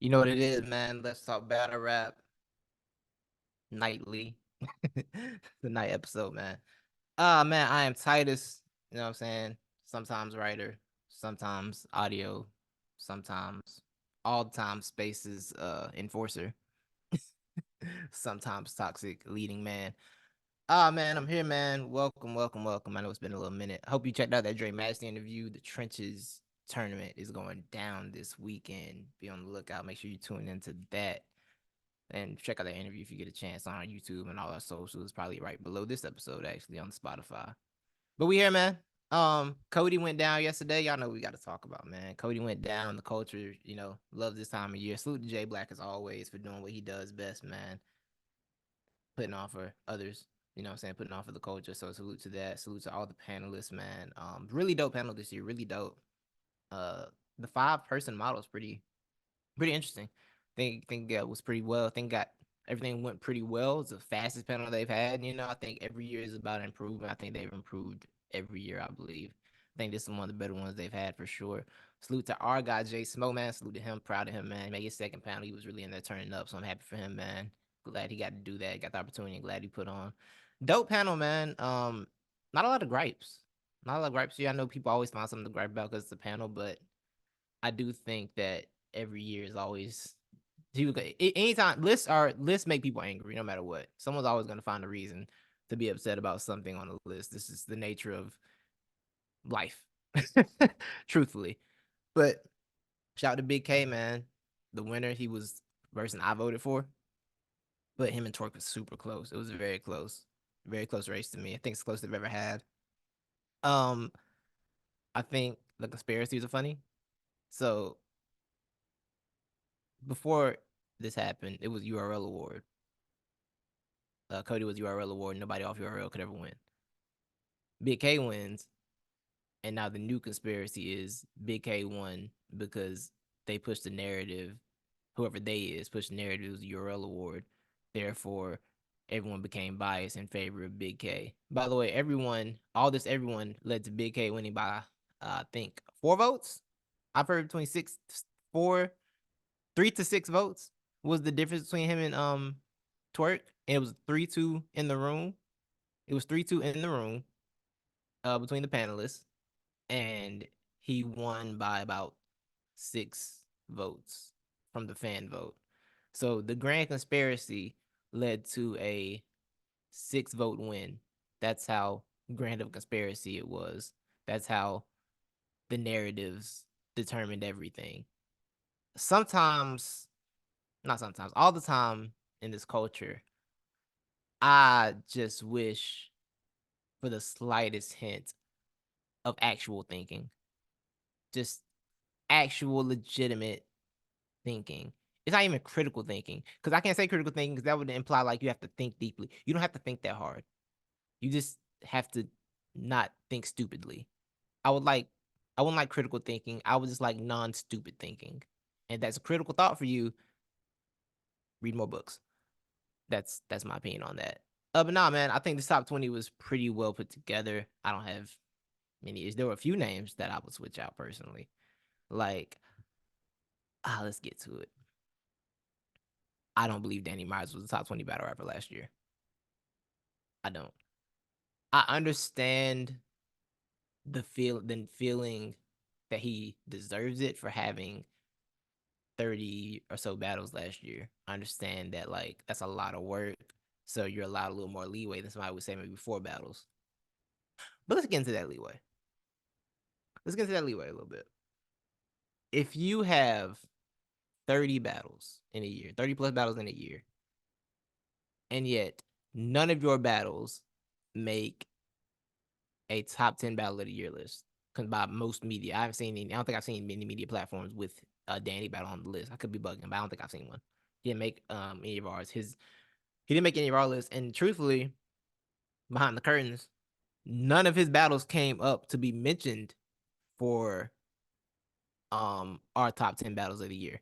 You know what it is, man. Let's talk battle rap nightly. The night episode, man. Man, I am Titus. You know what I'm saying? Sometimes writer, sometimes audio, sometimes all the time spaces enforcer, sometimes toxic leading man. Man, I'm here, man. Welcome. I know it's been a little minute. I hope you checked out that Dre Master interview. The Trenches tournament is going down this weekend. Be on the lookout. Make sure you tune into that. And check out that interview if you get a chance on our YouTube and all our socials. Probably right below this episode, actually, on Spotify. But we here, man. COTY went down yesterday. Y'all know we got to talk about, man. COTY went down. The culture, love this time of year. Salute to Jay Black as always for doing what he does best, man. Putting on for others. You know what I'm saying? Putting on for the culture. So salute to that. Salute to all the panelists, man. Really dope panel this year. Really dope. The 5-person model is pretty interesting. Think it was pretty well. I think got everything went pretty well. It's the fastest panel they've had. I think every year is about improvement. I think they've improved every year, I believe. I think this is one of the better ones they've had for sure. Salute to our guy Jay Smo, man. Salute to him. Proud of him, man. He made his second panel. He was really in there turning up. So I'm happy for him, man. Glad he got to do that. Got the opportunity. Glad he put on. Dope panel, man. Not a lot of gripes. Not a lot of gripes here. I know people always find something to gripe about because it's a panel, but I do think that every year is always anytime lists make people angry no matter what. Someone's always going to find a reason to be upset about something on the list. This is the nature of life, truthfully. But shout out to Bigg K, man. The winner, he was the person I voted for, but him and Torque was super close. It was very close race to me. I think it's the closest they've ever had. Um, I think the conspiracies are funny. So before this happened, it was URL award. COTY was URL award. Nobody off URL could ever win. Bigg K wins, and now the new conspiracy is Bigg K won because they pushed the narrative. Whoever they is pushed the narrative was URL award. Therefore, everyone became biased in favor of Bigg K. By the way, everyone led to Bigg K winning by I think 4 votes. I've heard between 3 to 6 votes was the difference between him and Twerk, and it was 3-2 in the room. It was 3-2 in the room between the panelists, and he won by about 6 votes from the fan vote. So the grand conspiracy led to a 6-vote win. That's how grand of a conspiracy it was. That's how the narratives determined everything. Sometimes, not sometimes, all the time in this culture, I just wish for the slightest hint of actual thinking, just actual legitimate thinking. It's not even critical thinking, because I can't say critical thinking because that would imply like you have to think deeply. You don't have to think that hard. You just have to not think stupidly. I would like, I wouldn't like critical thinking. I would just like non-stupid thinking, and that's a critical thought for you. Read more books. That's my opinion on that. But nah, man, I think the top 20 was pretty well put together. I don't have many. There were a few names that I would switch out personally. Like, let's get to it. I don't believe Danny Myers was the top 20 battle rapper last year. I don't. I understand the feeling that he deserves it for having 30 or so battles last year. I understand that like that's a lot of work. So you're allowed a little more leeway than somebody would say maybe 4 battles. But let's get into that leeway. Let's get into that leeway a little bit. If you have 30 battles in a year, 30 plus battles in a year, and yet none of your battles make a top 10 battle of the year list by most media. I don't think I've seen many media platforms with Danny battle on the list. I could be bugging, but I don't think I've seen one. He didn't make any of ours. He didn't make any of our lists. And truthfully, behind the curtains, none of his battles came up to be mentioned for our top 10 battles of the year.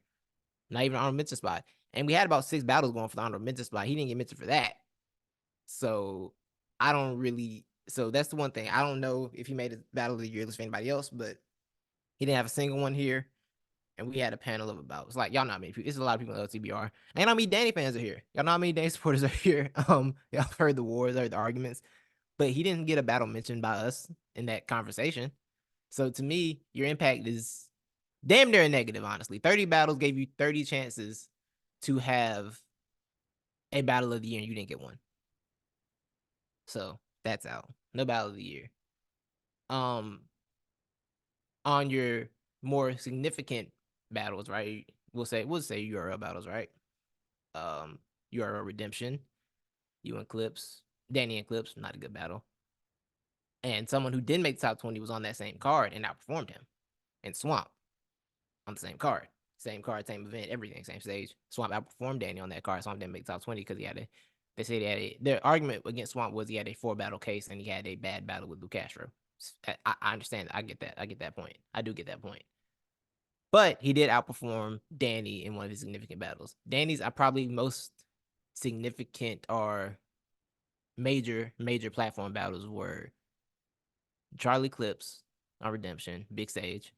Not even honorable mention spot. And we had about 6 battles going for the honorable mention spot. He didn't get mentioned for that. So I don't really. So that's the one thing. I don't know if he made a battle of the year list for anybody else, but he didn't have a single one here. and we had a panel of about, it's like, y'all know how many people, it's a lot of people in LTBR. And how many Danny fans are here? Y'all know how many Danny supporters are here? Y'all heard the wars, heard the arguments, but he didn't get a battle mentioned by us in that conversation. So to me, your impact is damn near a negative, honestly. 30 battles gave you 30 chances to have a battle of the year and you didn't get one. So that's out. No battle of the year. Um, on your more significant battles, right? We'll say URL battles, right? URL Redemption, you and Clips, Danny and Clips, not a good battle. And someone who didn't make the top 20 was on that same card and outperformed him. And Swamp on the same card. Same card, same event, everything, same stage. Swamp outperformed Danny on that card. Swamp didn't make the top 20 because he had a, they say they had a, their argument against Swamp was he had a 4 battle case and he had a bad battle with Lou Castro. I understand. I get that. I get that point. I do get that point. But he did outperform Danny in one of his significant battles. Danny's are probably most significant or major platform battles were Charlie Clips on Redemption, big stage.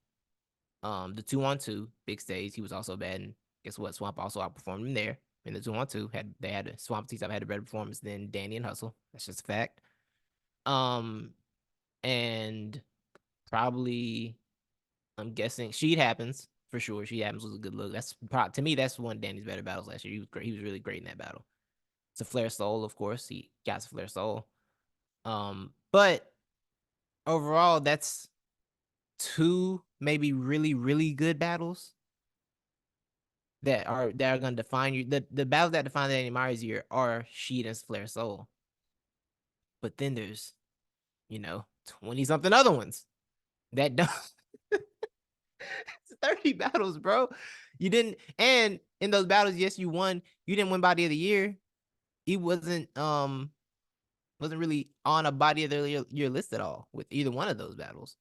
The 2-on-2, big stage. He was also bad, and guess what? Swamp also outperformed him there. In the 2-on-2, they had a Swamp T-Top had a better performance than Danny and Hustle. That's just a fact. And probably I'm guessing Sheet Happens for sure. Sheet Happens was a good look. That's probably, to me, that's one of Danny's better battles last year. He was great. He was really great in that battle. It's a Flare Soul, of course. He got a Flare Soul. But overall, that's 2 maybe really good battles that are gonna define you. The battles that define Danny Myers year are Sheet and Flare Soul. But then there's 20 something other ones that don't. 30 battles, bro. You didn't, and in those battles, yes, you won. You didn't win body of the year. He wasn't really on a body of the year list at all with either one of those battles.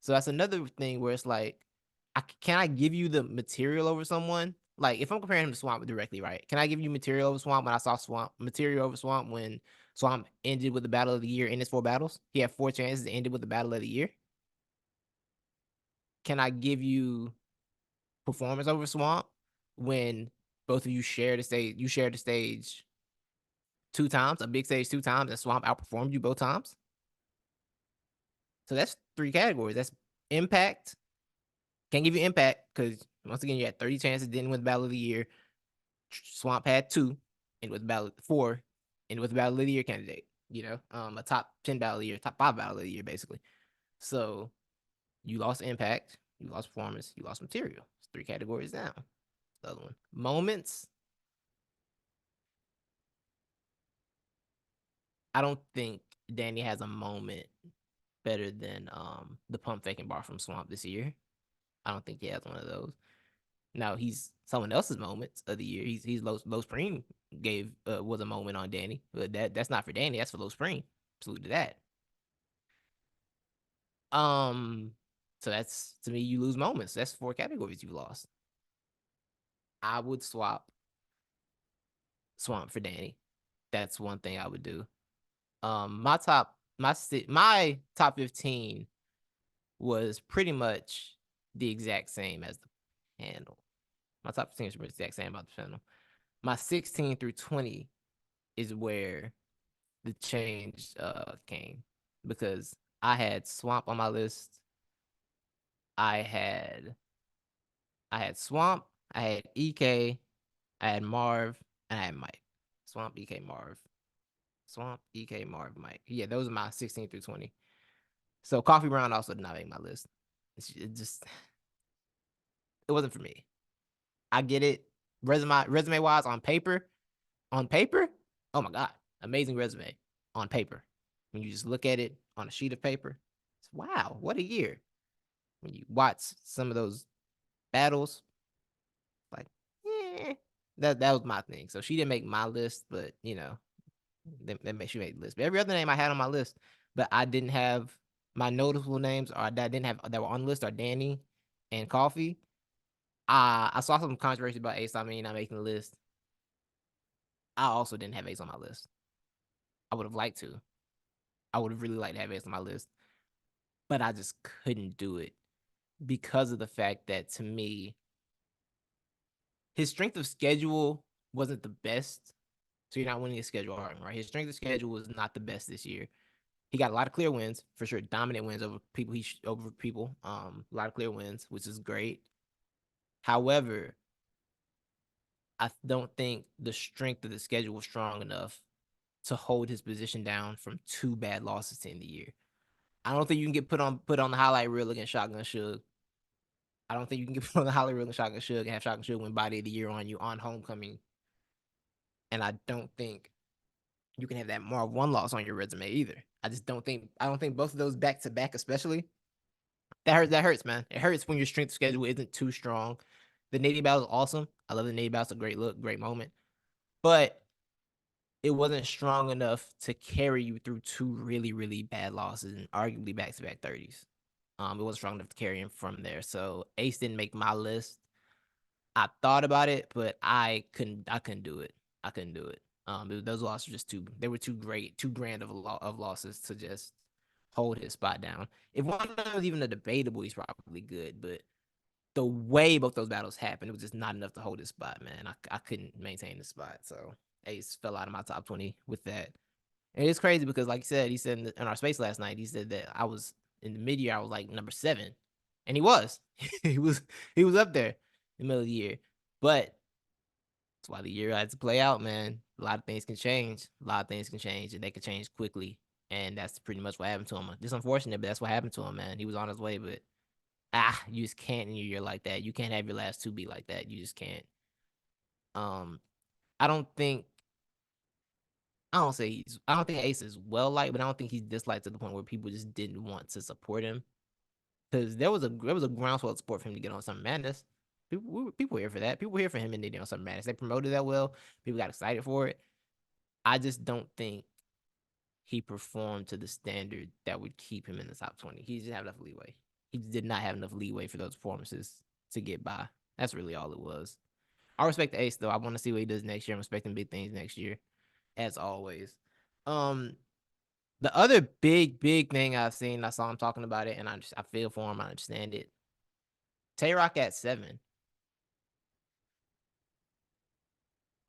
So that's another thing where it's like, can I give you the material over someone? Like if I'm comparing him to Swamp directly, right? Can I give you material over Swamp when I saw Swamp material over Swamp when Swamp ended with the battle of the year in his 4 battles? He had 4 chances to end it with the battle of the year. Can I give you performance over Swamp when both of you share the stage? You shared the stage 2 times, a big stage 2 times, and Swamp outperformed you both times. So that's 3 categories. That's impact. Can't give you impact because once again you had 30 chances, didn't win the battle of the year. Swamp had 2, and with battle 4, and with battle of the year candidate. A top 10 battle of the year, top 5 battle of the year, basically. So you lost impact, you lost performance, you lost material. It's 3 categories down. The other one, moments. I don't think Danny has a moment better than the pump faking bar from Swamp this year. I don't think he has one of those. Now he's someone else's moments of the year. He's Low Spring gave was a moment on Danny, but that's not for Danny. That's for Low Spring. Salute to that. So that's, to me, you lose moments. That's 4 categories you lost. I would swap Swamp for Danny. That's one thing I would do. My top 15 was pretty much the exact same as the panel. My top 15 is the exact same about the panel. My 16 through 20 is where the change came because I had Swamp on my list. I had Swamp, I had EK, I had Marv, and I had Mike. Swamp, EK, Marv. Swamp, EK, Marv, Mike. Yeah, those are my 16 through 20. So Coffee Brown also did not make my list. It wasn't for me. I get it. Resume wise, on paper, oh my God, amazing resume on paper. When you just look at it on a sheet of paper, it's, wow, what a year. When you watch some of those battles, like, yeah, that was my thing. So she didn't make my list, but that makes she made the list. But every other name I had on my list, but I didn't have my noticeable names, or that I didn't have that were on the list, are Danny and Coffee. I saw some controversy about Ace I mean not making the list. I also didn't have Ace on my list. I would have liked to. I would have really liked to have Ace on my list, but I just couldn't do it because of the fact that, to me, his strength of schedule wasn't the best. So you're not winning his schedule argument, right? His strength of schedule was not the best this year. He got a lot of clear wins for sure, dominant wins over people. Over people. A lot of clear wins, which is great. However, I don't think the strength of the schedule was strong enough to hold his position down from 2 bad losses to end the year. I don't think you can get put on the highlight reel against Shotgun Suge. I don't think you can get put on the highlight reel against Shotgun Suge and have Shotgun Suge win Body of the Year on you on homecoming. And I don't think you can have that Marv one loss on your resume either. I don't think both of those back to back, especially. That hurts, man. It hurts when your strength schedule isn't too strong. The Navy battle is awesome. I love the Navy battle. It's a great look, great moment. But it wasn't strong enough to carry you through 2 really, really bad losses and arguably back to back 30s. It wasn't strong enough to carry him from there. So Ace didn't make my list. I thought about it, but I couldn't do it. I couldn't do it. Those losses were just they were too great, too grand of losses to just hold his spot down. If one of them was even a debatable, he's probably good. But the way both those battles happened, it was just not enough to hold his spot, man. I couldn't maintain the spot. So Ace fell out of my top 20 with that. And it's crazy because, like he said in our space last night, he said that I was in the mid year, I was like number 7. And he was. he was he was up there in the middle of the year. But that's why the year had to play out, man. A lot of things can change. A lot of things can change, and they can change quickly. And that's pretty much what happened to him. It's unfortunate, but that's what happened to him, man. He was on his way, but you just can't in your year like that. You can't have your last 2 be like that. You just can't. Um, I don't think I don't think Ace is well liked, but I don't think he's disliked to the point where people just didn't want to support him. Because there was a groundswell of support for him to get on Summer Madness. People were here for that. People were here for him and they on Summer Madness. They promoted that well. People got excited for it. I just don't think he performed to the standard that would keep him in the top 20. He didn't have enough leeway. He did not have enough leeway for those performances to get by. That's really all it was. I respect Ace though. I want to see what he does next year. I'm expecting big things next year, as always. Um, the other big thing I saw him talking about it, and I feel for him. I understand it. Tay Roc at 7.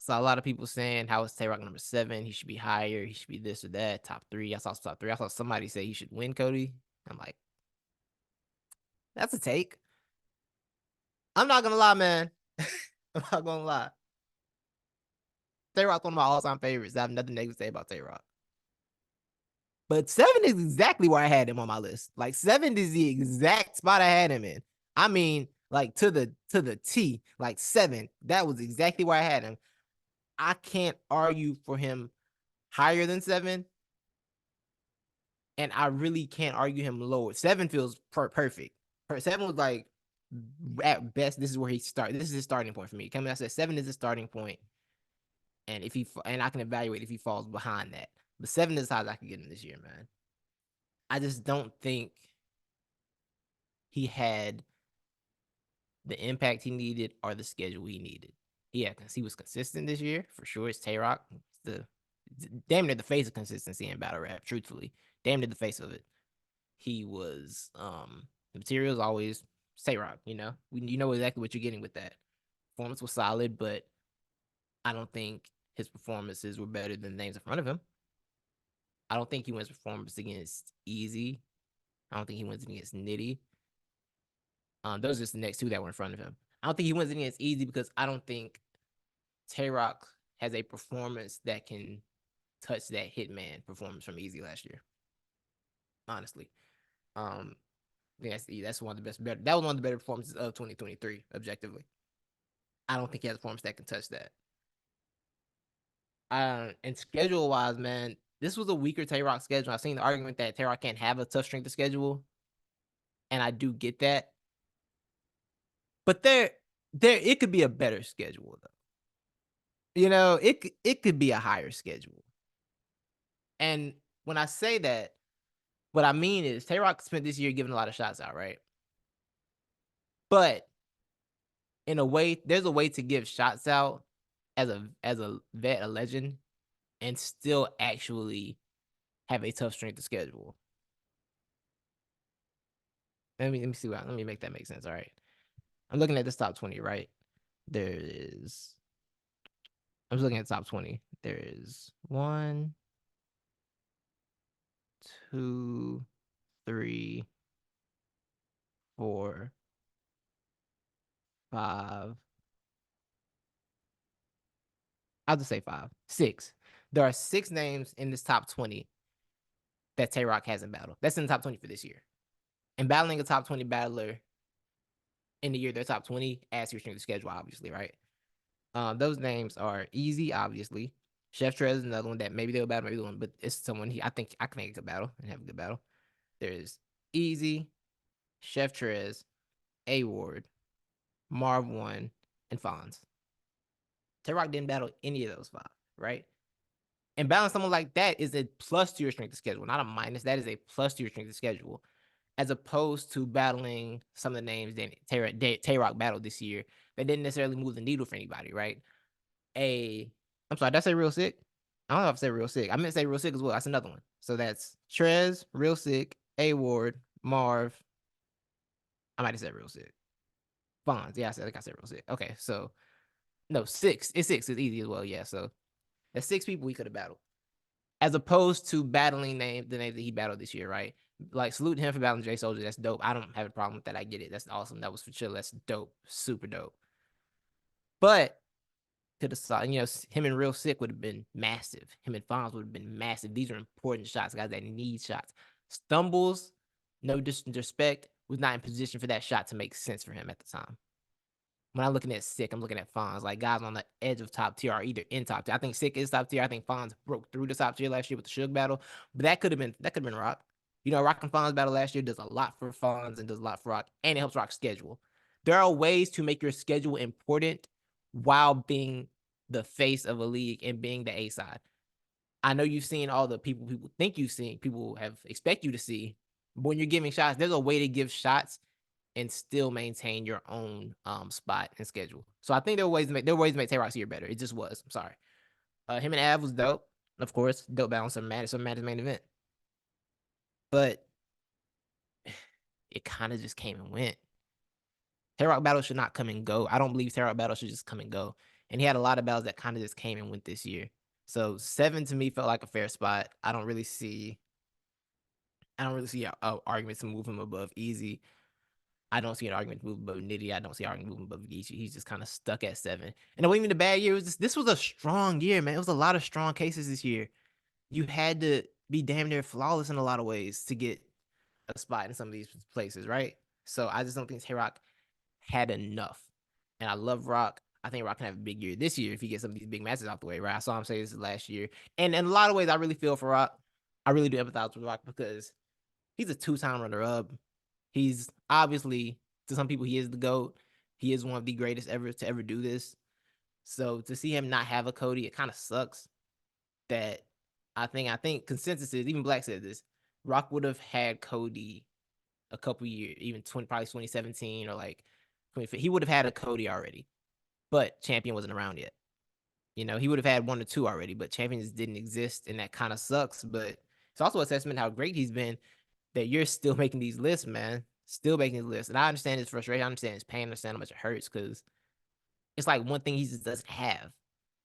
So a lot of people saying how is Tay Roc number 7? He should be higher. He should be this or that. Top 3. I saw top 3. I saw somebody say he should win COTY. I'm like, that's a take. I'm not gonna lie, man. I'm not gonna lie. Tay Roc's one of my all-time favorites. I have nothing negative to say about Tay Roc. But 7 is exactly where I had him on my list. Like 7 is the exact spot I had him in. I mean, like to the T, like 7. That was exactly where I had him. I can't argue for him higher than 7, and I really can't argue him lower. 7 feels perfect. 7 was like at best. This is where he started. This is his starting point for me. Coming, I said 7 is the starting point, and I can evaluate if he falls behind that. But 7 is how I can get him this year, man. I just don't think he had the impact he needed or the schedule he needed. Yeah, because he was consistent this year for sure. It's Tay Roc, the damn near the face of consistency in battle rap. Truthfully, damn near the face of it. He was the material is always Tay Roc. You know exactly what you're getting with that. Performance was solid, but I don't think his performances were better than the names in front of him. I don't think he wins performance against Easy. I don't think he wins against Nitty. Those are just the next 2 that were in front of him. I don't think he wins against Easy because I don't think Tay Roc has a performance that can touch that Hitman performance from Easy last year. Honestly, that's one of the best. That was one of the better performances of 2023, objectively. I don't think he has a performance that can touch that. And schedule wise, man, this was a weaker Tay Roc schedule. I've seen the argument that Tay Roc can't have a tough strength of schedule, and I do get that. But it could be a better schedule though. It could be a higher schedule. And when I say that, what I mean is Tay Roc spent this year giving a lot of shots out, right? But in a way, there's a way to give shots out as a vet, a legend, and still actually have a tough strength of schedule. Let me see let me make that make sense. All right. I'm looking at this top 20, right? There is. I'm just looking at the top 20. There is one, two, three, four, five. I'll just say five. Six. There are six names in this top 20 that Tay Roc hasn't battled. That's in the top 20 for this year. And battling a top 20 battler in the year they're top 20 adds to your strength of schedule, obviously, right? Those names are Easy, obviously. Chef Trez is another one that maybe they'll battle, maybe the one, but it's someone I think I can make a good battle and have a good battle. There's Easy, Chef Trez, A Ward, Marv One, and Fonz. Tay Roc didn't battle any of those five, right? And battling someone like that is a plus to your strength of schedule, not a minus. That is a plus to your strength of schedule, as opposed to battling some of the names that Tay Roc battled this year that didn't necessarily move the needle for anybody, right? I'm sorry, did I say real sick? I don't know if I said real sick. I meant to say real sick as well. That's another one. So that's Trez, real sick, A Ward, Marv. I might have said real sick. Fonz. Yeah, I said real sick. Okay, so no, six. It's six. It's easy as well. Yeah, so that's six people we could have battled. As opposed to battling the names that he battled this year, right? Like, salute him for battling J Soldier. That's dope. I don't have a problem with that. I get it. That's awesome. That was for chill. That's dope. Super dope. But could have saw, him and Real Sick would have been massive. Him and Fonz would have been massive. These are important shots, guys that need shots. Stumbles, no disrespect, was not in position for that shot to make sense for him at the time. When I'm looking at Sick, I'm looking at Fonz. Like, guys on the edge of top tier are either in top tier. I think Sick is top tier. I think Fonz broke through the top tier last year with the Suge battle. But that could have been Roc. Roc and Fonz battle last year does a lot for Fonz and does a lot for Roc, and it helps Roc schedule. There are ways to make your schedule important while being the face of a league and being the A side. I know you've seen all the people think you've seen, people have expect you to see. But when you're giving shots, there's a way to give shots and still maintain your own spot and schedule. So I think there were ways to make Tay Roc's year better. It just was. I'm sorry. Him and Av was dope. Of course, dope balance of Madness main event. But it kind of just came and went. Tay Roc battle should not come and go. I don't believe Tay Roc battle should just come and go. And he had a lot of battles that kind of just came and went this year. So 7 to me felt like a fair spot. I don't really see a argument to move him above Easy. I don't see an argument to move above Nitty. I don't see an argument to move above Geechi. He's just kind of stuck at 7. And it wasn't even a bad year. This was a strong year, man. It was a lot of strong cases this year. You had to be damn near flawless in a lot of ways to get a spot in some of these places, right? So I just don't think Tay Roc had enough. And I love Roc. I think Roc can have a big year this year if he gets some of these big matches out the way, right? I saw him say this last year. And in a lot of ways, I really feel for Roc. I really do empathize with Roc because he's a 2-time runner-up. He's obviously, to some people, he is the GOAT. He is one of the greatest ever to ever do this. So to see him not have a COTY, it kind of sucks. That I think consensus is, even Black said this, Roc would have had COTY a couple years, even probably 2017 or like 2015. He would have had a COTY already, but Champion wasn't around yet. He would have had 1 or 2 already, but Champions didn't exist, and that kind of sucks. But it's also a testament how great he's been that you're still making these lists, man. Still making these lists. And I understand his frustration. I understand his pain. I understand how much it hurts because it's like one thing he just doesn't have.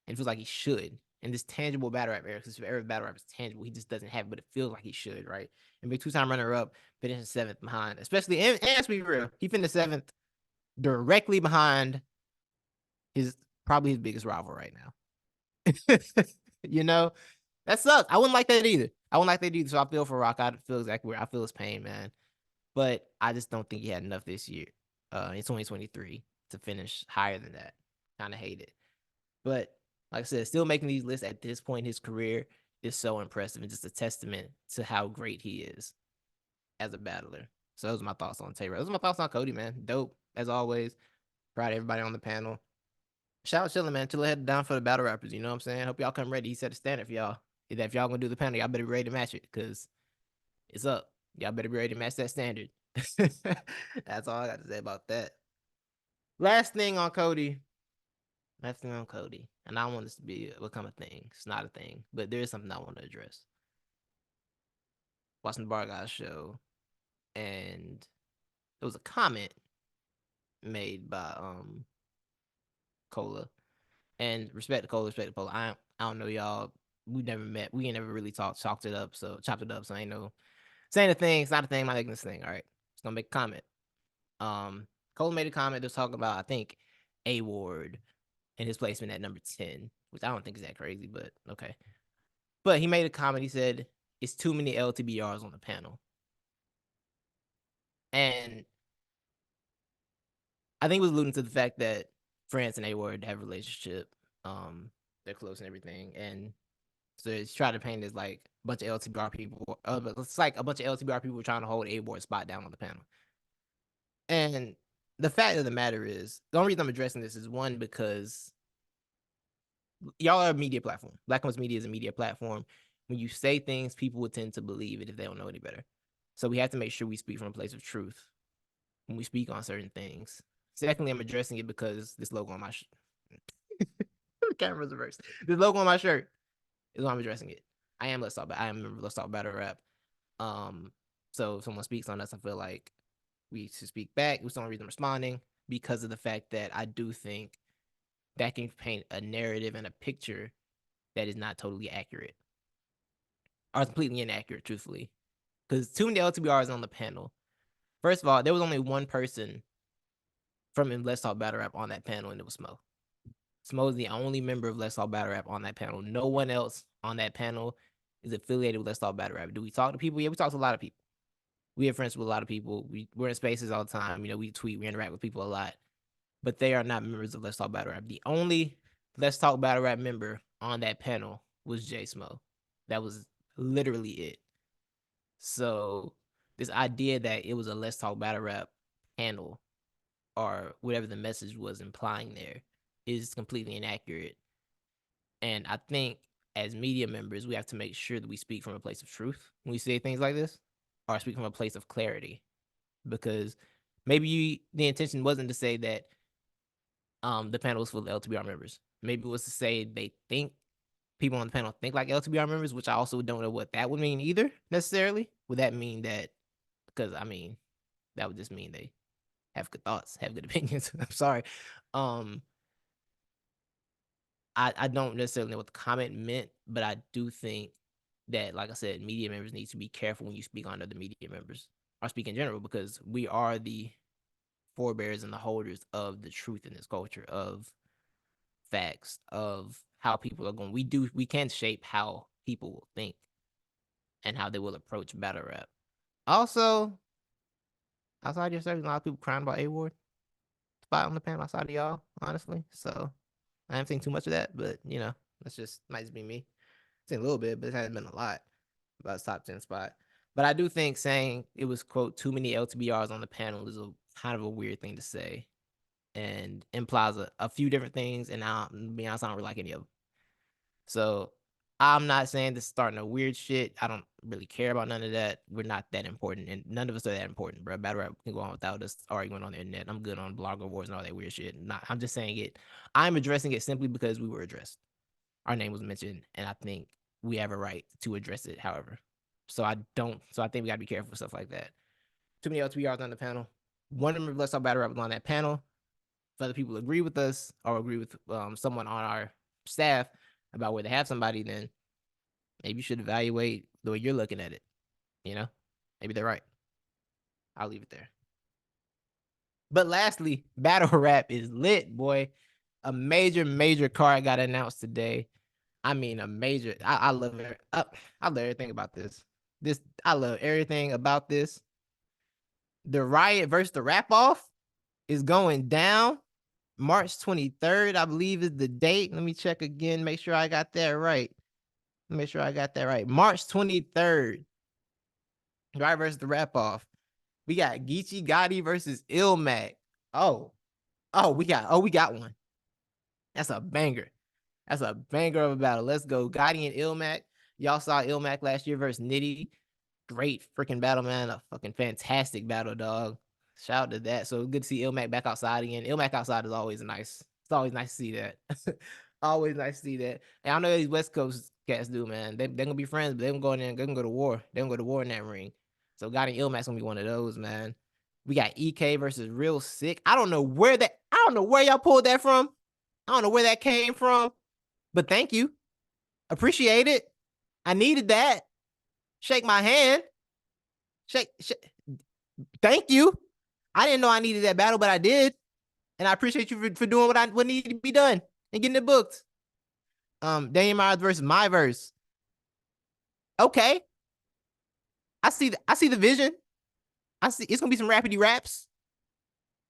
And it feels like he should. In this tangible battle rap era, because if every battle rap is tangible, he just doesn't have it, but it feels like he should, right? And big 2-time runner up, finishing 7th behind, especially, and let's be real, he finished 7th directly behind probably his biggest rival right now. you know, that sucks. I wouldn't like that either. I wouldn't like that either. So I feel for Roc. I feel exactly where I feel his pain, man. But I just don't think he had enough this year, in 2023, to finish higher than that. Kind of hate it. But like I said, still making these lists at this point in his career is so impressive and just a testament to how great he is as a battler. So those are my thoughts on Tay Roc. Those are my thoughts on COTY, man. Dope, as always. Proud of everybody on the panel. Shout out Chillin', man. Chillin' head down for the battle rappers. You know what I'm saying? Hope y'all come ready. He set a standard for y'all. If y'all gonna do the panel, y'all better be ready to match it because it's up. Y'all better be ready to match that standard. That's all I got to say about that. Last thing on COTY. And I don't want this to become a thing. It's not a thing, but there is something I want to address. Watching the Bar Guys show, and there was a comment made by Cola. And respect to Cola, respect to Cola. I don't know y'all. We never met. We ain't never really chopped it up. So chopped it up. So I ain't no saying a thing. It's not a thing. I'm not making this thing. All right. Just gonna make a comment. Cola made a comment that's talking about, I think, A Ward and his placement at number 10, which I don't think is that crazy, but okay. But he made a comment. He said it's too many LTBRs on the panel. And I think it was alluding to the fact that France and A Ward have a relationship. They're close and everything. And so it's trying to paint as like a bunch of LTBR people. It's like a bunch of LTBR people trying to hold A Ward's spot down on the panel. And the fact of the matter is, the only reason I'm addressing this is one, because y'all are a media platform. Black Comes Media is a media platform. When you say things, people would tend to believe it if they don't know any better. So we have to make sure we speak from a place of truth when we speak on certain things. Secondly, I'm addressing it because this logo on my the camera's reversed. This logo on my shirt is why I'm addressing it. I am Let's Talk Battle Rap. So if someone speaks on us, I feel like we should speak back. There's no reason responding, because of the fact that I do think that can paint a narrative and a picture that is not totally accurate or completely inaccurate, truthfully. Because too many LTBRs on the panel. First of all, there was only one person from Let's Talk Battle Rap on that panel, and it was Smo. Smo is the only member of Let's Talk Battle Rap on that panel. No one else on that panel is affiliated with Let's Talk Battle Rap. Do we talk to people? Yeah, we talk to a lot of people. We have friends with a lot of people. We're in spaces all the time. You know, we tweet, we interact with people a lot. But they are not members of Let's Talk Battle Rap. The only Let's Talk Battle Rap member on that panel was J Smo. That was literally it. So this idea that it was a Let's Talk Battle Rap panel, or whatever the message was implying there, is completely inaccurate. And I think as media members, we have to make sure that we speak from a place of truth when we say things like this, or speak from a place of clarity. Because maybe the intention wasn't to say that the panel was full of LTBR members. Maybe it was to say they think people on the panel think like LTBR members, which I also don't know what that would mean either necessarily. Would that mean that? Because I mean, that would just mean they have good thoughts, have good opinions. I'm sorry. I don't necessarily know what the comment meant, but I do think that, like I said, media members need to be careful when you speak on other media members, or speak in general, because we are the forebears and the holders of the truth in this culture, of facts, of how people are going. We can shape how people will think and how they will approach battle rap. Also, outside your service, a lot of people crying about A Ward spot on the panel outside of y'all, honestly. So I haven't seen too much of that, but you know, that's just might just be me. I've seen a little bit, but it hasn't been a lot about his top 10 spot. But I do think saying it was, quote, too many LTBRs on the panel is a kind of a weird thing to say, and implies a few different things. And to be honest, I don't really like any of them. So I'm not saying this is starting a weird shit. I don't really care about none of that. We're not that important, and none of us are that important, bro. Battle rap can go on without us arguing on the internet. I'm good on blogger wars and all that weird shit. I'm just saying it. I'm addressing it simply because we were addressed. Our name was mentioned, and I think we have a right to address it. However, so I think we gotta be careful with stuff like that. Too many LTBRs on the panel. One of them, Let's Talk Battle Rap, was on that panel. If other people agree with us or agree with someone on our staff about where they have somebody, then maybe you should evaluate the way you're looking at it. You know, maybe they're right. I'll leave it there. But lastly, battle rap is lit, boy. A major card got announced today. I mean, a major. I love it. I love everything about this. I love everything about this. The Riot versus the Rap Off is going down March 23rd, I believe, is the date. Let me check again, make sure I got that right. March 23rd. Riot versus the Rap Off. We got Geechi Gotti versus Illmac. We got one. That's a banger. That's a banger of a battle. Let's go. Gotti and Illmac. Y'all saw Illmac last year versus Nitty. Great freaking battle, man. A fucking fantastic battle, dog. Shout out to that. So good to see Illmac back outside again. Illmac outside is always nice. It's always nice to see that. Always nice to see that. And I know these West Coast cats do, man. They're gonna be friends, but they're gonna go in there and they're gonna go to war. They're gonna go to war in that ring. So Gotti and Illmac's gonna be one of those, man. We got EK versus Real Sick. I don't know where y'all pulled that from. I don't know where that came from, but thank you. Appreciate it. I needed that. Shake my hand. Shake. Thank you. I didn't know I needed that battle, but I did. And I appreciate you for doing what needed to be done and getting it booked. Daniel Myers versus my verse. Okay. I see the vision. I see it's gonna be some rapidy raps.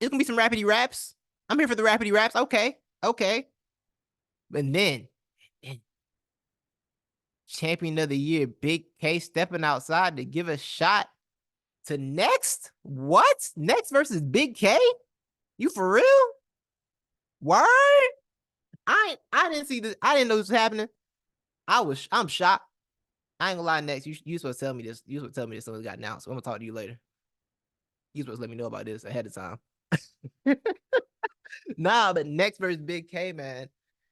It's gonna be some rapidy raps. I'm here for the rapidy raps. Okay. Okay. But then champion of the year, Bigg K stepping outside to give a shot to Next. What? Next versus Bigg K? You for real? Word? I didn't see this. I didn't know this was happening. I'm shocked. I ain't gonna lie, Next. You supposed to tell me this. You supposed to tell me this when it got announced. So I'm gonna talk to you later. You supposed to let me know about this ahead of time. Nah, but Next versus Bigg K, man.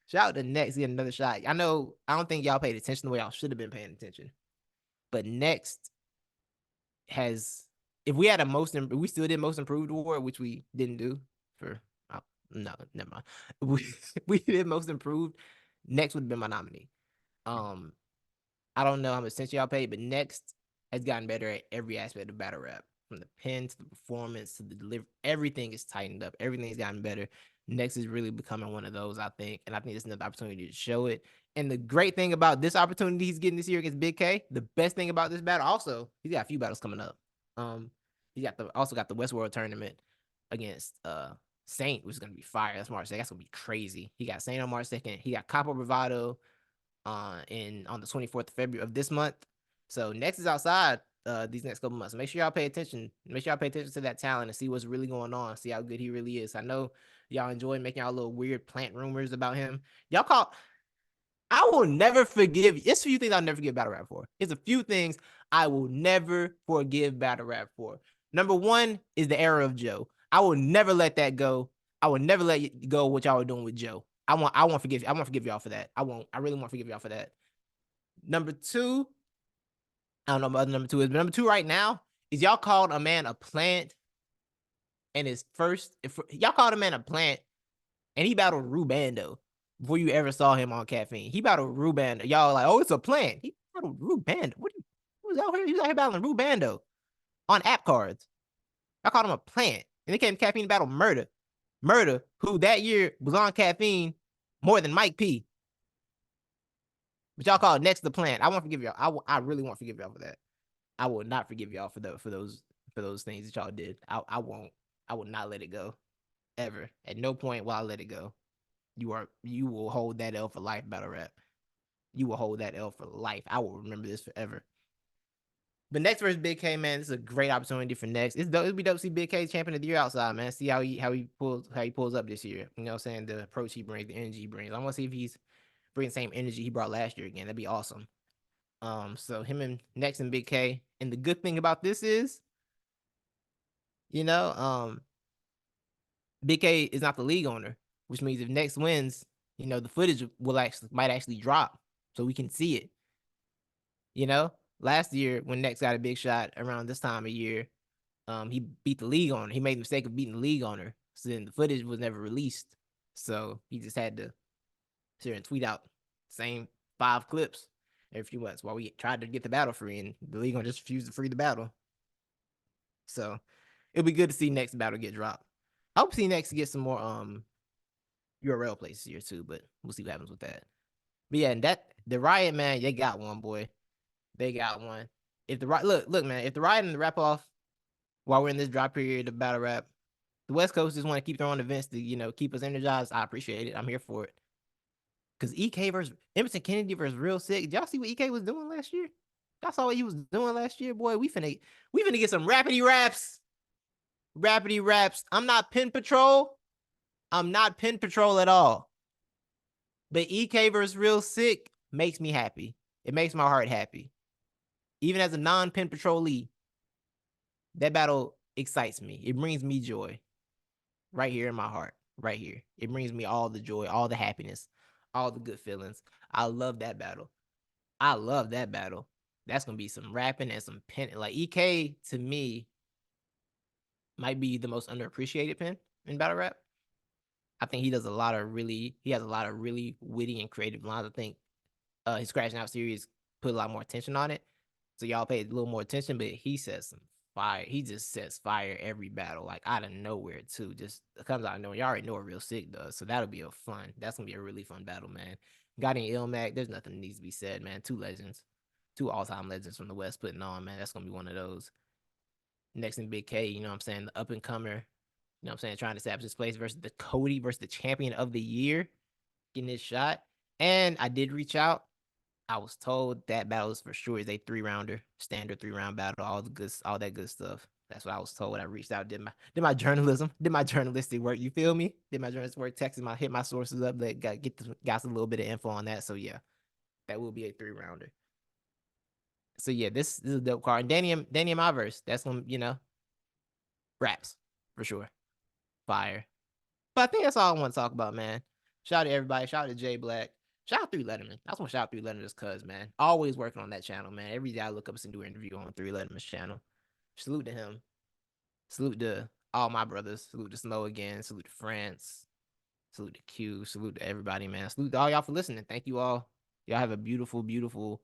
Shout out to Next getting another shot. I know I don't think y'all paid attention the way y'all should have been paying attention. But Next has, if we had we still did most improved award, which we didn't do for, no, never mind. We did most improved. Next would have been my nominee. I don't know how much attention y'all paid, but Next has gotten better at every aspect of battle rap, from the pen to the performance to the delivery. Everything is tightened up. Everything's gotten better. Next is really becoming one of those, I think, and I think it's another opportunity to show it. And the great thing about this opportunity he's getting this year against Bigg K, the best thing about this battle, also, he's got a few battles coming up. He also got the Westworld tournament against Saint, which is gonna be fire. That's March 2nd. That's gonna be crazy. He got Saint on March 2nd. He got Capo Bravado on the 24th of February of this month. So Next is outside these next couple months. Make sure y'all pay attention. Make sure y'all pay attention to that talent and see what's really going on. See how good he really is. I know y'all enjoy making y'all little weird plant rumors about him. I will never forgive. It's a few things I'll never forgive battle rap for. It's a few things I will never forgive battle rap for. Number one is the era of Joe. I will never let that go. I will never let go what y'all were doing with Joe. I won't forgive y'all for that. I really won't forgive y'all for that. Number two, I don't know what number two is, but number two right now is y'all called a man a plant, and his first, if y'all called a man a plant, and he battled Rubando before you ever saw him on Caffeine. He battled Rubando. Y'all like, oh, it's a plant. He battled Rubando. He was out here battling Rubando on app cards. I called him a plant. And they came to Caffeine to battle Murder. Murder, who that year was on Caffeine more than Mike P. But y'all called Next the plant. I won't forgive y'all. I really won't forgive y'all for that. I will not forgive y'all for those things that y'all did. I won't. I will not let it go. Ever. At no point will I let it go. You will hold that L for life, battle rap. You will hold that L for life. I will remember this forever. But Next versus Bigg K, man, this is a great opportunity for Next. It'll be dope to see Bigg K champion of the year outside, man. See how he pulls up this year. You know what I'm saying? The approach he brings, the energy he brings. I want to see if he's bringing the same energy he brought last year again. That'd be awesome. So him and Next and Bigg K. And the good thing about this is, Bigg K is not the league owner, which means if Next wins, the footage might actually drop so we can see it. Last year when Next got a big shot around this time of year, he beat the league owner. He made the mistake of beating the league owner. So then the footage was never released. So he just had to sit here and tweet out the same 5 clips every few months while we tried to get the battle free, and the league owner just refused to free the battle. So it'll be good to see Next battle get dropped. I hope to see Next get some more URL places here too, but we'll see what happens with that. But yeah, and the Riot, man, they got one, boy. They got one. If the look, man, if the Riot and the RapOff, while we're in this drop period of battle rap, the West Coast just want to keep throwing events to keep us energized. I appreciate it. I'm here for it. Because EK versus Emerson Kennedy versus Real Sick. Did y'all see what EK was doing last year? Y'all saw what he was doing last year, boy. We finna get some rapidy raps. Rapidy raps. I'm not Pen Patrol. I'm not Pen Patrol at all. But EK versus Real Sick makes me happy. It makes my heart happy. Even as a non-Pen Patrolee, that battle excites me. It brings me joy. Right here in my heart. Right here. It brings me all the joy, all the happiness, all the good feelings. I love that battle. I love that battle. That's going to be some rapping and some pen. Like, EK, to me, might be the most underappreciated pen in battle rap. I think he has a lot of really witty and creative lines. I think his Crashing Out series put a lot more attention on it. So y'all paid a little more attention, but he says some fire. He just sets fire every battle, like out of nowhere too. Just comes out of nowhere. Y'all already know what Real Sick does. So that'll be a fun. That's gonna be a really fun battle, man. Gotti and Illmac, there's nothing that needs to be said, man. Two legends. Two all-time legends from the West putting on, man. That's gonna be one of those. Next in Bigg K, you know what I'm saying? The up and comer, you know what I'm saying, trying to establish his place versus the COTY versus the champion of the year, getting his shot. And I did reach out. I was told that battle is for sure is a 3-rounder, standard 3-round battle, all that good stuff. That's what I was told when I reached out, did my journalism, did my journalistic work. You feel me? Did my journalistic work, hit my sources up, got a little bit of info on that. So yeah, that will be a 3-rounder. So yeah, this is a dope card. And Danny and Myverse, that's when, raps for sure. Fire. But I think that's all I want to talk about, man. Shout out to everybody. Shout out to Jay Black. Shout out 3 Letterman. I just want to shout out 3 Letterman just cuz, man. Always working on that channel, man. Every day I look up and do an interview on 3 Letterman's channel. Salute to him. Salute to all my brothers. Salute to Snow again. Salute to France. Salute to Q. Salute to everybody, man. Salute to all y'all for listening. Thank you all. Y'all have a beautiful, beautiful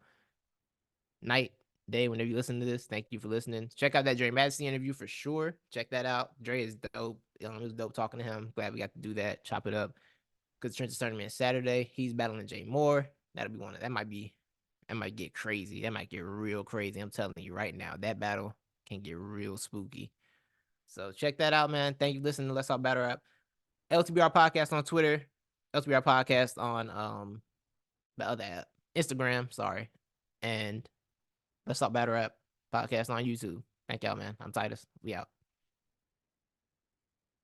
night, day, whenever you listen to this. Thank you for listening. Check out that Dre Madison interview for sure. Check that out. Dre is dope. It was dope talking to him. Glad we got to do that. Chop it up. Because the Trenches tournament is Saturday. He's battling Jay Moore. That'll be one of that might get crazy. That might get real crazy. I'm telling you right now, that battle can get real spooky. So check that out, man. Thank you for listening to Let's Talk Battle Rap. LTBR Podcast on Twitter. LTBR Podcast on the other app. Instagram, sorry. And Let's Talk Battle Rap Podcast on YouTube. Thank y'all, man. I'm Titus. We out.